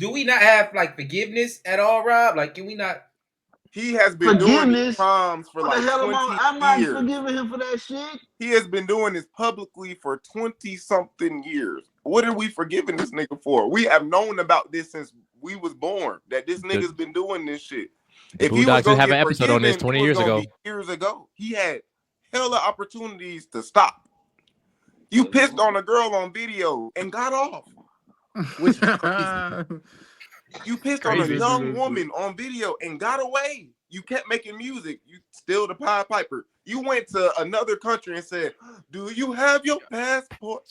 do we not have like forgiveness at all, Rob? Like, can we not? He has been doing these crimes for like 20 I'm not years. forgiving him for that shit. He has been doing this publicly for 20-something years. What are we forgiving this nigga for? We have known about this since we was born, that this nigga's been doing this shit. If he was gonna have get an episode on this 20 years ago. Years ago, he had hella opportunities to stop. You pissed on a girl on video and got off. Which is crazy. You pissed on a young woman on video and got away. You kept making music. You still the Pied Piper. You went to another country and said, "Do you have your passport?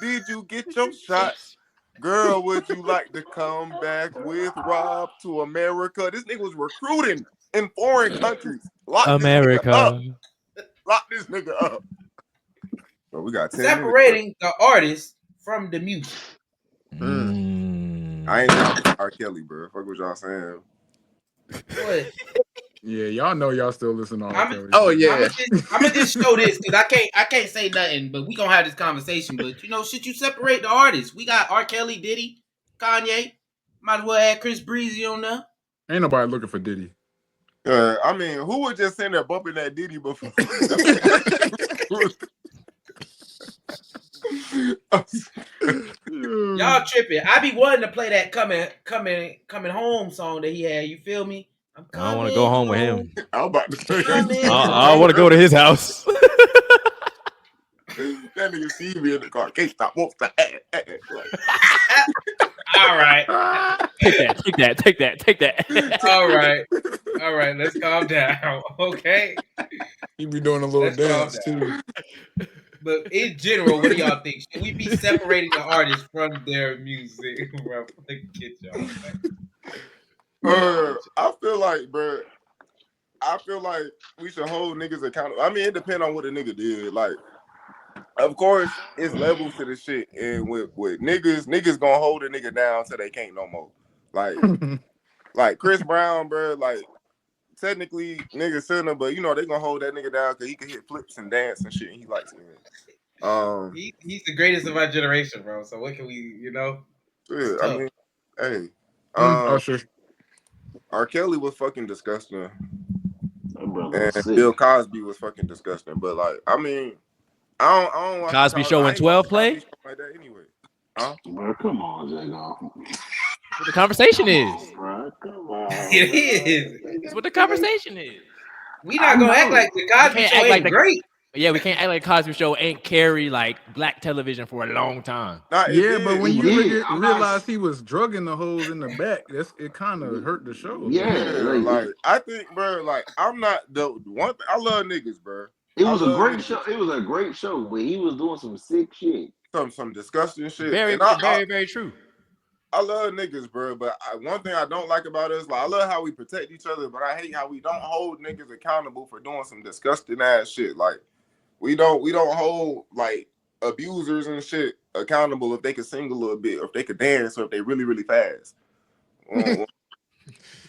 Did you get your shots? Girl, would you like to come back with Rob to America?" This nigga was recruiting in foreign countries. America. Lock this nigga up. So we got 10 separating the artist from the music. I ain't down R. Kelly, bro. Fuck what y'all saying. What? Yeah, y'all know y'all still listen to R. Kelly. Oh yeah. I'm gonna just show this because I can't say nothing, but we gonna have this conversation. But should you separate the artists? We got R. Kelly, Diddy, Kanye. Might as well add Chris Breezy on there. Ain't nobody looking for Diddy. I mean, who was just sitting there bumping that Diddy before? Y'all tripping. I be wanting to play that coming home song that he had. You feel me? I don't want to go home with him. I'm about to say I want to go to his house. That nigga Stevie in the car. Can't stop, won't stop. All right. Take that. All right. Let's calm down. Okay. He be doing a little dance too. But in general, what do y'all think? Should we be separating the artists from their music? Bro, get y'all. I feel like, bro. We should hold niggas accountable. I mean, it depends on what a nigga did. Like, of course, it's levels to the shit. And with niggas gonna hold a nigga down till they can't no more. Like Chris Brown, bro. Like, technically, niggas shouldn't have, but they gonna hold that nigga down because he can hit flips and dance and shit. And he likes it. He's the greatest of our generation, bro. So what can we, Yeah, I mean, hey. Usher. R. Kelly was fucking disgusting. And Bill Cosby was fucking disgusting. But like, I mean, I don't want Cosby Show in 12 play like that anyway. Huh? Bro, come on, Jago. What the conversation is. Bro, come on. It is. That's what the conversation is. We not gonna act like the Cosby Show ain't great. Yeah, we can't act like Cosby Show ain't carry like black television for a long time. But when you realize he was drugging the hoes in the back, it kind of hurt the show. Yeah, like I think, bro. Like I'm not the one. I love niggas, bro. It was a great show. It was a great show, but he was doing some sick shit, some disgusting shit. Very true. I love niggas, bro. But one thing I don't like about us, like I love how we protect each other, but I hate how we don't hold niggas accountable for doing some disgusting ass shit. Like. We don't hold like abusers and shit accountable if they could sing a little bit, or if they could dance, or if they really, really fast. We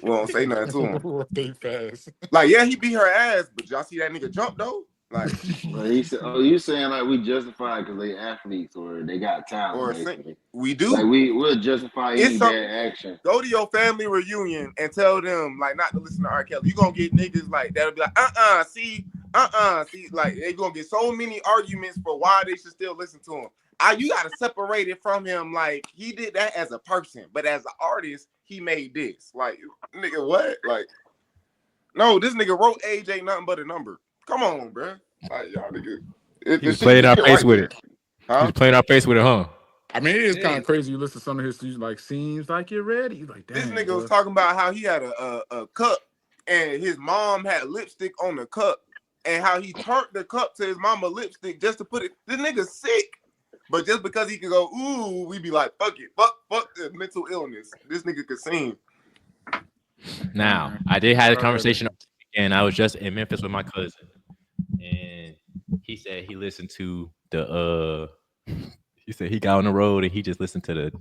don't say nothing to them. They fast. Like, yeah, he beat her ass, but y'all see that nigga jump though? Like, he said, you saying like we justify because they athletes or they got talent? Or we do. Like we'll justify any bad action. Go to your family reunion and tell them like not to listen to R. Kelly. You gonna get niggas like that'll be like, see, like they gonna get so many arguments for why they should still listen to him. You gotta separate it from him. Like he did that as a person, but as an artist, he made this. Like, nigga, what? Like, no, this nigga wrote age ain't nothing but a number. Come on, bro. Like, y'all nigga. He's playing our face with it. He's playing our face with it, huh? I mean, it is kind of crazy. You listen to some of his like seems like you're ready. You like, damn, this nigga was talking about how he had a cup and his mom had lipstick on the cup and how he turned the cup to his mama lipstick just to put it. This nigga's sick. But just because he could go, ooh, we be like, fuck it. Fuck the mental illness. This nigga could sing. Now, I did have a conversation and I was just in Memphis with my cousin. And he said he listened to he said he got on the road and he just listened to the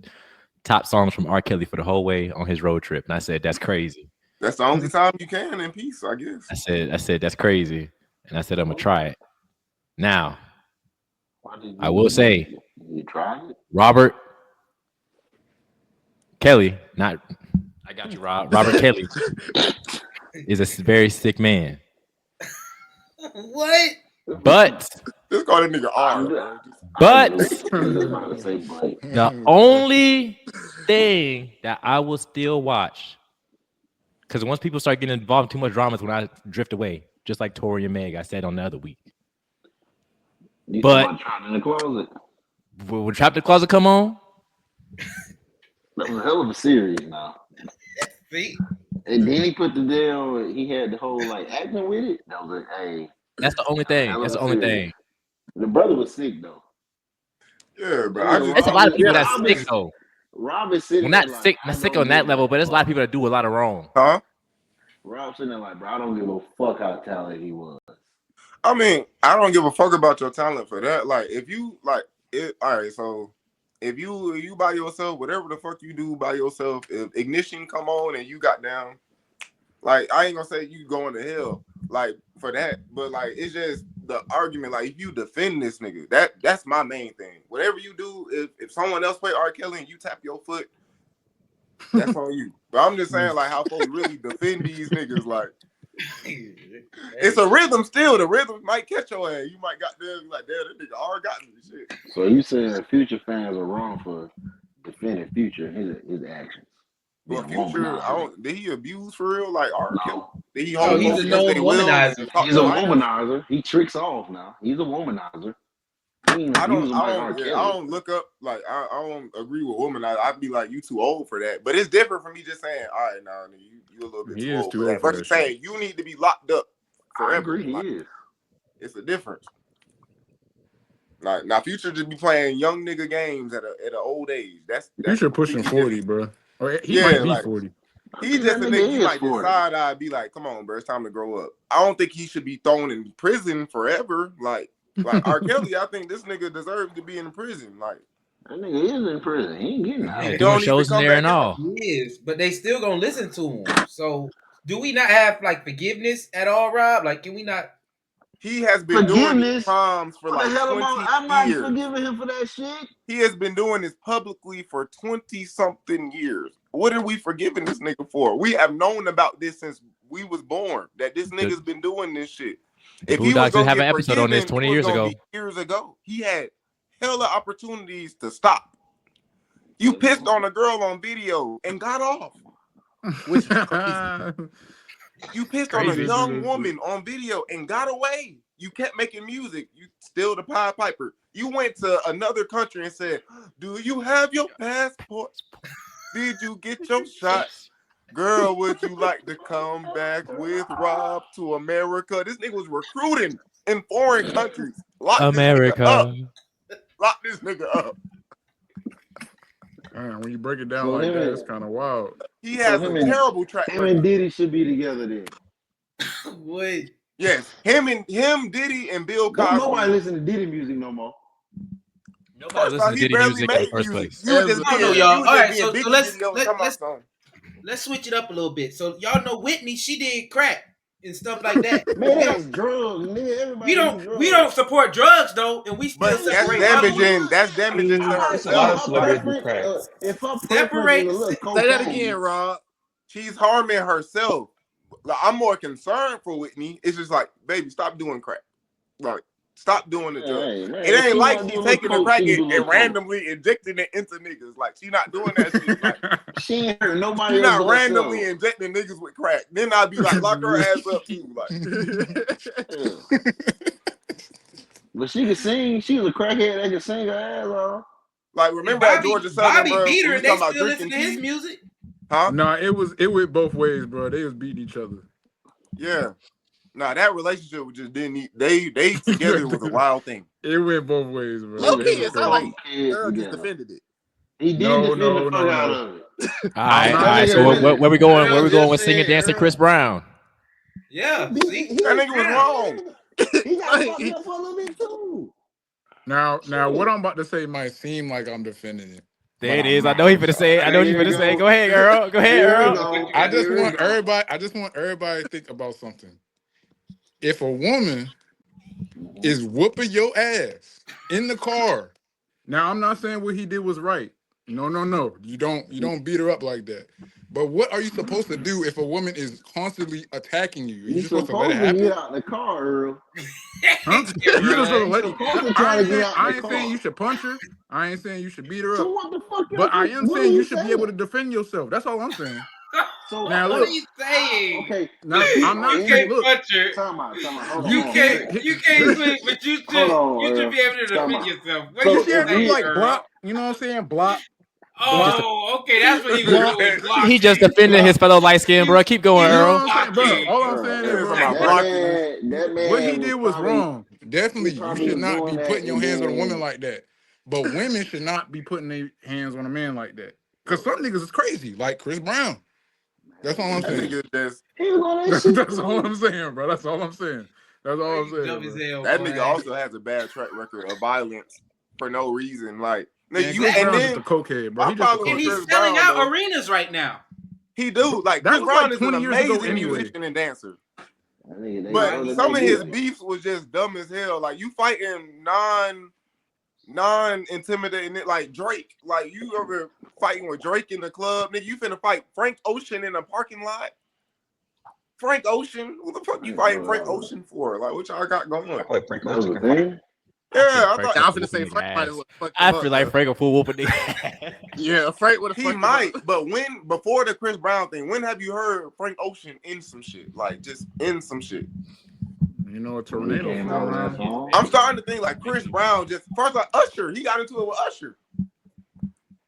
top songs from R. Kelly for the whole way on his road trip. And I said, that's crazy. That's the only time you can in peace, I guess. I said, that's crazy. And I said, I'm going to try it. Now, I will say, you tried it? Robert, Kelly, not I got you, Rob. Robert Kelly is a very sick man. What? Just call that nigga I'm R, just, bro. But I'm just about to say, but the only thing that I will still watch, because once people start getting involved in too much drama, is when I drift away, just like Tori and Meg I said on the other week. you talking But about trapped in the closet? when Trap the Closet come on, That was a hell of a series, now. See? And then he put the deal. He had the whole like acting with it. That was that's the only that was a thing. hell That's of the a only series. thing. The brother was sick though. Yeah, bro. That I nigga just, There's a lot of people Rob that's sick though. Rob is sitting Well, there not like sick, I not sick don't on that give a level, but there's a lot of fuck. people that do a lot of wrong. huh? Rob sitting there like, bro, I don't give a fuck how talented he was. I mean, I don't give a fuck about your talent for that. Like, if you like it, all right. So, if you by yourself, whatever the fuck you do by yourself, if Ignition come on and you got down, like, I ain't gonna say you going to hell, like for that, but like it's just the argument. Like, if you defend this nigga, that's my main thing. Whatever you do, if someone else play R. Kelly and you tap your foot, that's on you. But I'm just saying, like, how folks really defend these niggas, like. It's a rhythm still. The rhythm might catch your ass. You might got there, like, damn, that nigga already got me shit. So you saying Future fans are wrong for defending Future and his actions? But Future, did he abuse for real? Like R. Kelly? No. Did he No, hold he's folks a against known their will and womanizer. talk He's a behind them? womanizer. He tricks off now. He's a womanizer. He ain't abusing like R. Kelly. I don't look up, like, I don't agree with womanizer. I'd be like, you too old for that. But it's different from me just saying, all right, now, nigga, you a little bit He too is old too for that. old for Versus that saying, you need to be locked up I forever. agree, he Like, is. it's a difference. Like, now Future just be playing young nigga games at an old age. That's Future pushing completely 40, different. bro. Or he might be like 40. he's just a nigga. You might decide I'd be like, come on, bro, it's time to grow up. I don't think he should be thrown in prison forever. Like R. Kelly, I think this nigga deserves to be in prison. Like, that nigga is in prison. He ain't getting out. Yeah, he doing don't need to shows in come there back and out. all. He is, but they still gonna listen to him. So, do we not have like forgiveness at all, Rob? Like, can we not? He has been doing these crimes for like 20 I'm not years. forgiving him for that shit. He has been doing this publicly for 20-something years. What are we forgiving this nigga for? We have known about this since we was born, that this nigga's been doing this shit. If he was going to get forgiven, on this 20 years ago. Years ago. He had hella opportunities to stop. You pissed on a girl on video and got off. Which is crazy. You pissed on a young woman on video and got away. You kept making music. You still the Pied Piper. You went to another country and said, do you have your passport? Did you get your shot? Girl, would you like to come back with Rob to America? This nigga was recruiting in foreign countries. America. Lock this nigga up. When you break it down like that, it's kind of wild. He has a terrible track record. Him and Diddy should be together then. What? Yes, him, Diddy, and Bill Cosby. Nobody listen to Diddy music no more. Nobody listens to Diddy music in the first place. Y'all. All right, so let's switch it up a little bit. So y'all know Whitney, she did crack and stuff like that. Man, that's drugs, nigga. Everybody we don't support drugs though, and we still separate. That's damaging to herself. If her preference is a little cocaine, say that again, Rob. She's harming herself. Like, I'm more concerned for Whitney. It's just like, baby, stop doing crack. Like, stop doing the drugs. It ain't like she's taking the crack and randomly injecting it into niggas. Like, she not doing that shit. Like, she ain't hurt nobody. She not randomly injecting niggas with crack. Then I'd be like, lock her ass up too. Like, but she can sing. She was a crackhead that could sing her ass off. Like, remember at Georgia Southern, bro? Beat her and they still listen to his music. Huh? Nah, it went both ways, bro. They was beating each other. Yeah. Nah, that relationship just didn't need. They together was a wild thing. It went both ways, bro. Okay, it's not like Earl just defended it. He did defend the fuck out of it. All right. So where we going? Where we going with singing, dancing, Chris Brown? Yeah, see, that nigga was wrong. He got fucked up for a little bit too. Now, what I'm about to say might seem like I'm defending it. There it is. I know he's gonna say it. I know he's gonna say it. Go ahead, Earl. Go ahead, Earl. I just want everybody to think about something. If a woman is whooping your ass in the car, now I'm not saying what he did was right, No. You don't beat her up like that. But what are you supposed to do if a woman is constantly attacking you? You You're supposed to let it to happen? get out the car, Earl. Huh? You just supposed to let it. Supposed to try to get out I the ain't saying car. you should punch her. I ain't saying you should beat her So up. what the fuck? But I am what saying are you should be able to defend yourself. That's all I'm saying. So Now What look. are you saying? Okay. Now I'm not You saying can't look. punch her. Time out. Hold You on. can't swing, but you should be able to Time defend out. yourself. What So you You should have to saying, like Earl? block. You know what I'm saying? Block. Oh, okay, that's what he was doing. He just defended his fellow light skin, bro. Keep going, You know Earl. what I'm saying, bro? All I'm saying is, bro, that man what he did was wrong. Definitely, you probably should was not doing be that, putting your and hands on a woman then like that. But women should not be putting their hands on a man like that. Because some niggas is crazy, like Chris Brown. That's all I'm saying. he was on that shit. That's all I'm saying, bro. That's all I'm saying. That's all I'm saying. Bro. That nigga also has a bad track record of violence for no reason. Like, Man, Chris Brown just a cokehead, bro. He just a and cokehead. he's selling out arenas right now. He do. Like, that Chris was Brown like is 20 an years ago amazing anyway. musician and dancer. But some of his beefs was just dumb as hell. Like, you fighting non-intimidating, like Drake. Like, you ever fighting with Drake in the club, nigga? You finna fight Frank Ocean in a parking lot? Frank Ocean? What the fuck you fighting Frank Ocean for? Like, what y'all got going? Frank Ocean. Yeah, I thought I'm finna say Frank might have fucked I him feel up, like bro. Frank a fool whooping nigga. Yeah, Frank would have. He might, but when before the Chris Brown thing, when have you heard Frank Ocean in some shit? Like, just in some shit. You know, a tornado flew around. I'm starting to think like Chris Brown. Just first, like Usher, he got into it with Usher.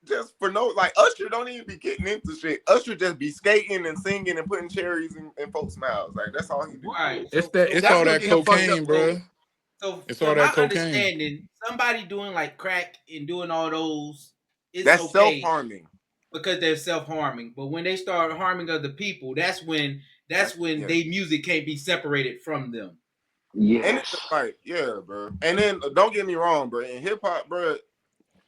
Just for no, like Usher don't even be getting into shit. Usher just be skating and singing and putting cherries in folks' mouths. Like, that's all he do. Right. It's all that cocaine, bro. So, it's all all that that cocaine. Understanding, somebody doing like crack and doing all those, that's okay self-harming because they're self-harming. But when they start harming other people, that's when their music can't be separated from them. Yeah, and it's like, yeah, bro. And then don't get me wrong, bro. In hip hop, bro,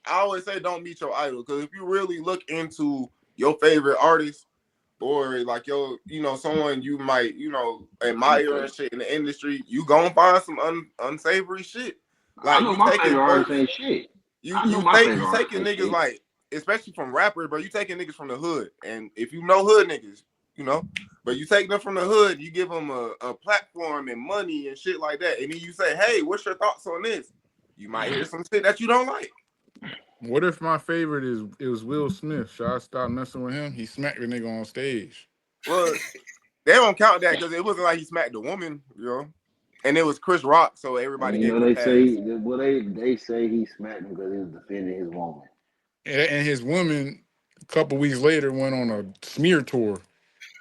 I always say don't meet your idol, because if you really look into your favorite artist or like your, someone you might, admire and shit in the industry, you gonna find some unsavory shit. Like, I know my favorite artist ain't shit. You taking niggas like, especially from rappers, bro. You taking niggas from the hood, and if you know hood niggas, but you take them from the hood, you give them a platform and money and shit like that, and then you say, hey, what's your thoughts on this? You might hear some shit that you don't like. What if my favorite is Will Smith? Should I stop messing with him? He smacked the nigga on stage. Well, they don't count that because it wasn't like he smacked the woman, and it was Chris Rock, so everybody gave him a pass. They say he smacked him because he was defending his woman. And his woman, a couple weeks later, went on a smear tour.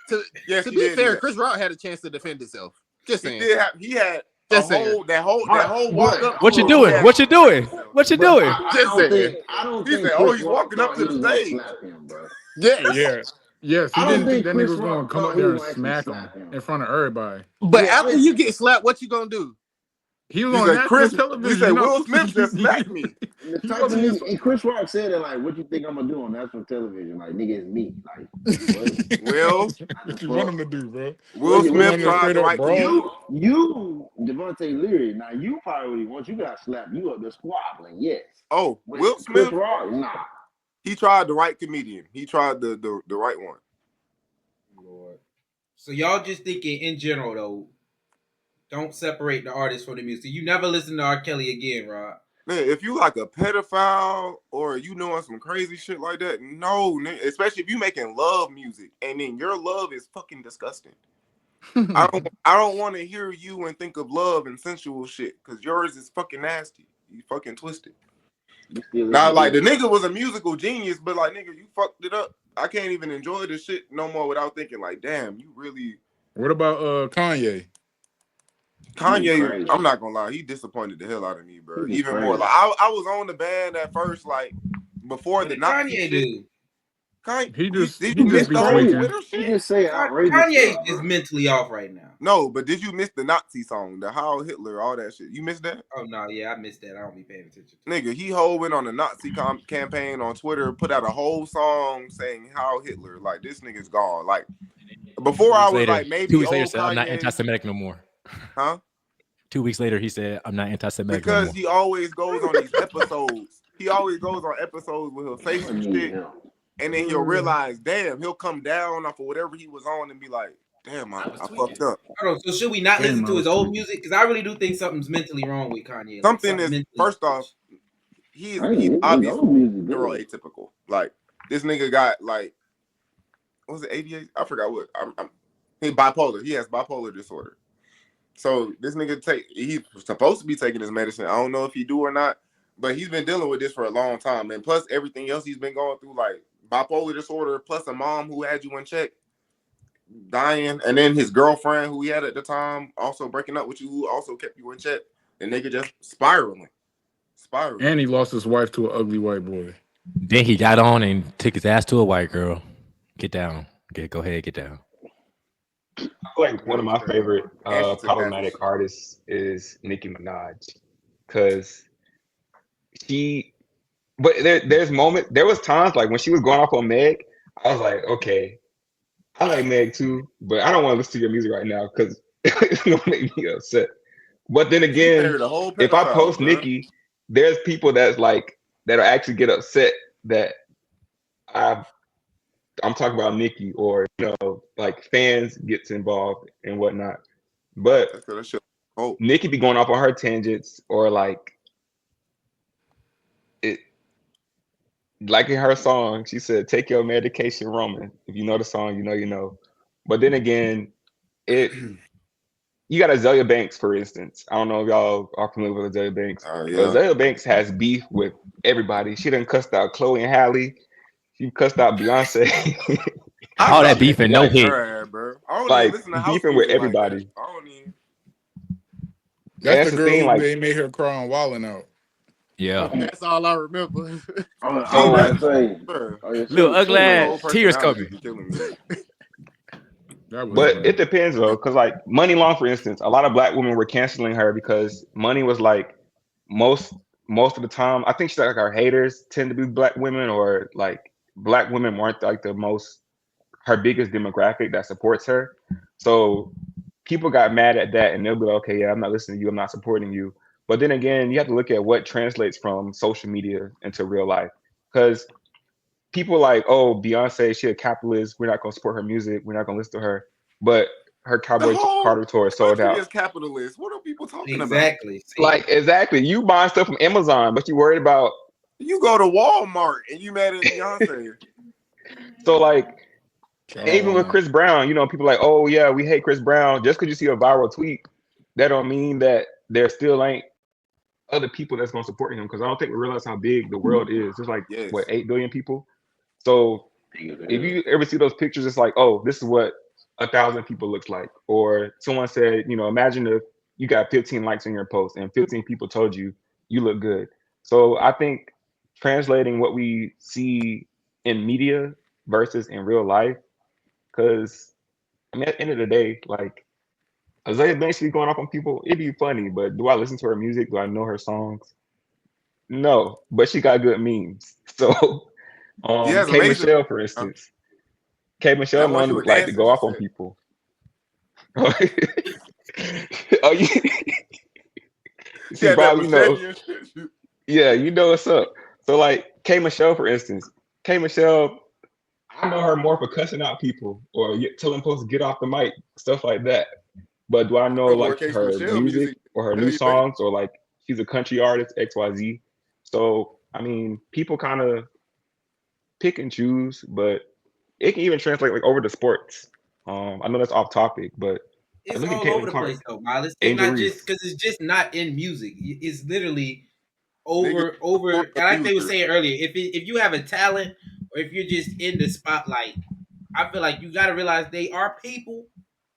To be fair, Chris Rock had a chance to defend himself. Just saying. He had that whole walk up. What you doing? What you doing? What you doing? I don't think. He said, "Oh, he's walking up to the stage." Yes. He didn't think that nigga was going to come up there and smack him in front of everybody. But after you get slapped, what you gonna do? He was on national television. He said, Will Smith just smacked me. And Chris Rock said it like, what you think I'm going to do on national television? Like, nigga, it's me. Like, what? Will? What you want him to do, bro? Will Smith tried to write you, Devontae Leary, now you probably once you got slapped, you up there squabbling, yes. Oh, Will Smith? Chris Rock, nah. He tried the right comedian. He tried the right one. Lord. So y'all just thinking in general, though, don't separate the artist from the music. You never listen to R. Kelly again, Rod. Man, if you like a pedophile or you doing some crazy shit like that, no, especially if you making love music and then your love is fucking disgusting. I don't want to hear you and think of love and sensual shit, because yours is fucking nasty. You fucking twisted. Now, like, the nigga was a musical genius, but like, nigga, you fucked it up. I can't even enjoy this shit no more without thinking like, damn, you really. What about Kanye? Kanye, I'm not gonna lie, he disappointed the hell out of me, bro. Even more. Like, I was on the band at first, like, before the Nazi Kanye shit. do. He just did you miss the whole Twitter shit? He just say outrageous Kanye stuff, is mentally off right now. No, but did you miss the Nazi song, the Heil Hitler, all that shit? You missed that? Oh no, yeah, I missed that. I don't be paying attention. Nigga, he went on a Nazi campaign on Twitter, put out a whole song saying Heil Hitler. Like, this nigga's gone. Like, before I was like, maybe 2 weeks later, old said, I'm not Kanye. anti-Semitic no more. Huh? 2 weeks later, he said, I'm not anti-Semitic no Because more. he always goes on these episodes he always goes on episodes with he'll say some shit, and then he'll realize, damn, he'll come down off of whatever he was on and be like, damn, I fucked up. Hold on, so should we not listen to his old music? Because I really do think something's mentally wrong with Kanye. Something is, first off, he's obviously neuroatypical. Like, this nigga got, like, what was it, ADHD? I forgot what. He's bipolar. He has bipolar disorder. So this nigga he's supposed to be taking his medicine. I don't know if he do or not, but he's been dealing with this for a long time. And plus everything else he's been going through, like bipolar disorder, plus a mom who had you in check, dying, and then his girlfriend who he had at the time also breaking up with you, who also kept you in check. The nigga just spiraling. And he lost his wife to an ugly white boy. Then he got on and took his ass to a white girl. Get down. Go ahead, get down. I feel like one of my favorite problematic artists is Nicki Minaj, because but there was times like when she was going off on Meg, I was like, okay, I like Meg too, but I don't want to listen to your music right now because it's gonna make me upset. But then again, if I post Nicki, there's people that'll actually get upset that I'm talking about Nicki, or like fans gets involved and whatnot. But Nicki be going off on her tangents, or like in her song, she said, "Take your medication, Roman." If you know the song, you know. But then again, you got Azalea Banks, for instance. I don't know if y'all are familiar with Azalea Banks. Azalea Banks has beef with everybody. She done cussed out Chloe and Halle. She cussed out Beyonce. All that beef and no hit. Like beefing with everybody. That's the girl who they made her cry on Wildin' Out. Yeah. That's all I remember. Little ugly ass tears coming. But it depends though, because like Money Long, for instance, a lot of black women were canceling her because Money was like most of the time. I think she's like our haters tend to be black women, or like black women weren't like her biggest demographic that supports her. So people got mad at that, and they'll be like, okay, yeah, I'm not listening to you, I'm not supporting you. But then again, you have to look at what translates from social media into real life, because people like, oh, Beyonce, she a capitalist, we're not gonna support her music, we're not gonna listen to her. But her Cowboy Carter tour sold out. Is capitalist. What are people talking about? Exactly. You buying stuff from Amazon, but you worried about. You go to Walmart and you mad at Beyonce. So like, even with Chris Brown, people like, oh yeah, we hate Chris Brown. Just because you see a viral tweet, that don't mean that there still ain't other people that's gonna support him. Because I don't think we realize how big the world is. There's like 8 billion people. So if you ever see those pictures, it's like, oh, this is what 1,000 people looks like. Or someone said, imagine if you got 15 likes on your post and 15 people told you look good. So I think translating what we see in media versus in real life, because at the end of the day, like Azalea Banks be going off on people, it'd be funny, but do I listen to her music? Do I know her songs? No, but she got good memes. So K Michelle, for instance. K Michelle known to go off on people. Oh, you see, Bob, yeah, you know what's up. So like K Michelle, for instance, K Michelle, I know her more for cussing out people or telling folks to get off the mic, stuff like that. But do I know like her music or her new songs, or like she's a country artist, XYZ? So I mean, people kind of pick and choose, but it can even translate like over to sports. I know that's off topic, but it's all over the place though, Miles. It's not just because it's just not in music. It's literally over. And like they were saying earlier, if you have a talent or if you're just in the spotlight, I feel like you got to realize they are people.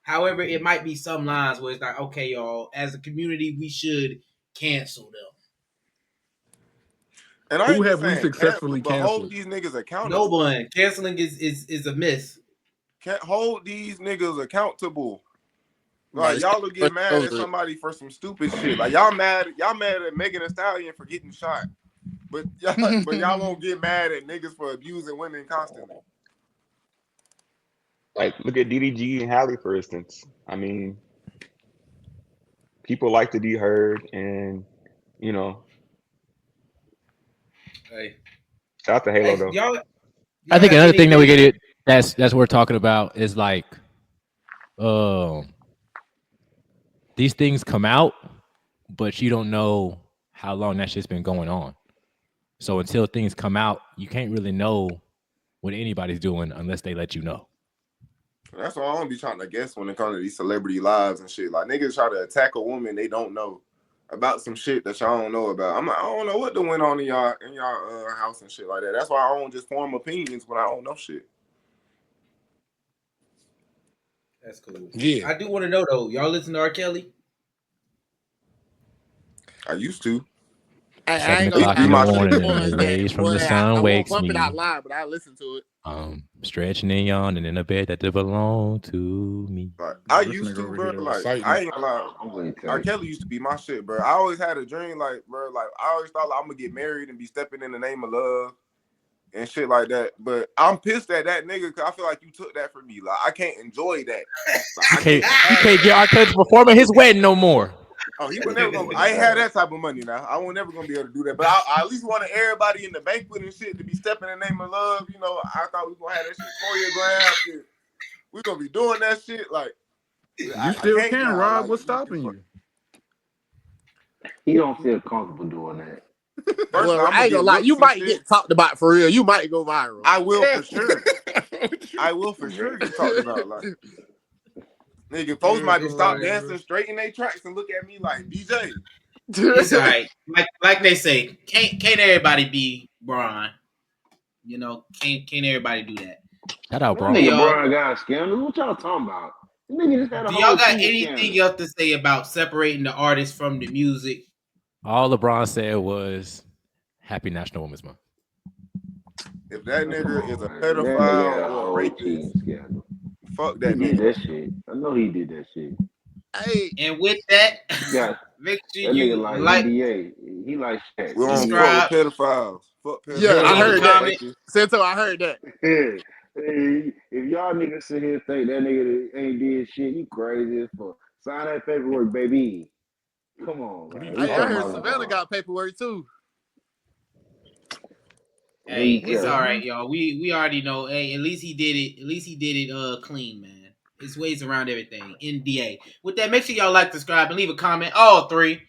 However, it might be some lines where it's like, okay, y'all, as a community, we should cancel them. And I who have we successfully canceled? Hold these niggas accountable. No one. Canceling is a myth. Can't hold these niggas accountable. Like y'all will get mad at somebody for some stupid shit. Like y'all mad at Megan Thee Stallion for getting shot, but y'all won't get mad at niggas for abusing women constantly. Like look at DDG and Halle, for instance. I mean, people like to be heard, and Hey. Shout out to Halo though. Y'all I think another thing that we get it that's what we're talking about is like, these things come out, but you don't know how long that shit's been going on. So until things come out, you can't really know what anybody's doing unless they let you know. That's why I don't be trying to guess when it comes to these celebrity lives and shit. Like niggas try to attack a woman they don't know about some shit that y'all don't know about. I'm like, I don't know what went on in y'all house and shit like that. That's why I don't just form opinions when I don't know shit. That's cool. Yeah. I do want to know though. Y'all listen to R. Kelly? I used to. I 7 ain't gonna o'clock lie, in the I'm one of morning them and ones the that rays from boy, the sun I won't wakes bump it me. out loud, but I listen to it. Stretching and yawning in a bed that belong to me. Like I This used nigga to, over bro. here Like reciting. I ain't gonna lie. I'm going to R. Kelly used to be my shit, bro. I always had a dream, like, bro, like I always thought like, I'm gonna get married and be stepping in the name of love and shit like that. But I'm pissed at that nigga because I feel like you took that from me. Like I can't enjoy that. Like, You can't get our kids performing his wedding no more. Oh, he was never gonna. I ain't had that type of money now. I was never gonna be able to do that. But I at least wanted everybody in the banquet and shit to be stepping in the name of love. You know, I thought we was gonna have that shit choreographed. We gonna be doing that shit. Like You still can, now. Rob. Like, What's stopping you? He don't feel comfortable doing that. First, Well, I'm I gonna ain't get gonna lie, you looks and might shit. get talked about for real. You might go viral. I will for sure. I will for sure get talked about. Like, nigga, folks might be stop dancing straight in their tracks and look at me like DJ. It's all right. Like they say, can't everybody be Brian? You know, can't everybody do that? Shout out, That bro. nigga Brian got scandals. What y'all talking about? This nigga just had a Do y'all whole got cheating anything scandal. else to say about separating the artist from the music? All LeBron said was Happy National Women's Month. If that nigga is a That nigga had pedophile a or a whole rapist, cheating scandal. fuck He that did nigga. that shit. I know he did that shit. Hey, And with that, Yeah, make sure that nigga you like like, NBA. He like Shaq. We don't fuck with subscribe, pedophiles. Fuck yeah, pedophiles. I leave a heard that. comment. Cinto, I heard that. Hey, if y'all niggas sit here and think that nigga ain't did shit, you crazy as fuck. Sign that paperwork, baby. Come on, man. We Hey, I talking heard about Savannah LeBron. got paperwork too. Hey, You it's tell all him. right, y'all. We already know. Hey, at least he did it. At least he did it clean, man. It's ways around everything. NBA. With that, make sure y'all like, subscribe, and leave a comment. All three.